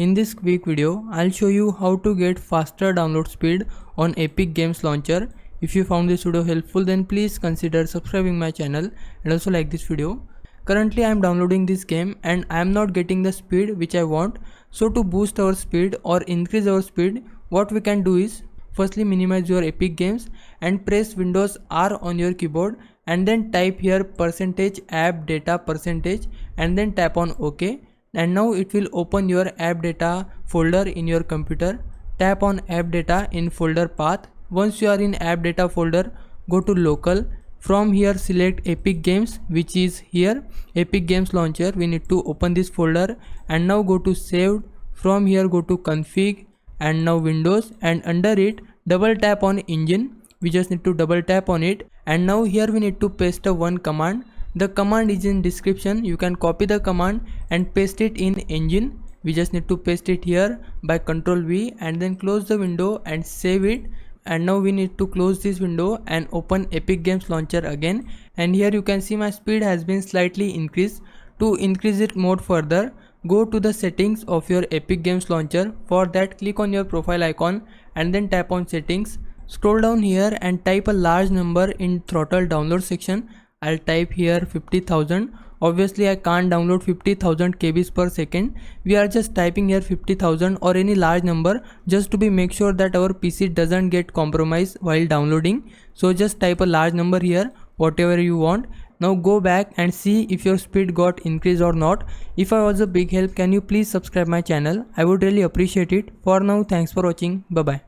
In this quick video, I'll show you how to get faster download speed on Epic Games Launcher. If you found this video helpful, then please consider subscribing my channel and also like this video. Currently I am downloading this game and I am not getting the speed which I want. So to boost our speed or increase our speed, what we can do is firstly minimize your Epic Games and press Windows R on your keyboard and then type here %app data % and then tap on OK. And now it will open your app data folder in your computer. Tap on app data in folder path. Once you are in app data folder, go to local. From here select Epic Games, which is here Epic Games Launcher. We need to open this folder and now go to saved. From here go to config and now Windows, and under it double tap on engine. We just need to double tap on it, and now here we need to paste one command. The command is in description. You can copy the command and paste it in engine. We just need to paste it here by Ctrl V and then close the window and save it. And now we need to close this window and open Epic Games Launcher again, and here you can see my speed has been slightly increased. To increase it more further, go to the settings of your Epic Games Launcher. For that, click on your profile icon and then tap on settings. Scroll down here and type a large number in throttle download section. I'll type here 50,000. Obviously I can't download 50,000 kbs per second. We are just typing here 50,000 or any large number just to be make sure that our PC doesn't get compromised while downloading. So just type a large number here, whatever you want. Now go back and see if your speed got increased or not. If I was a big help, can you please subscribe my channel? I would really appreciate it. For now, thanks for watching. Bye bye.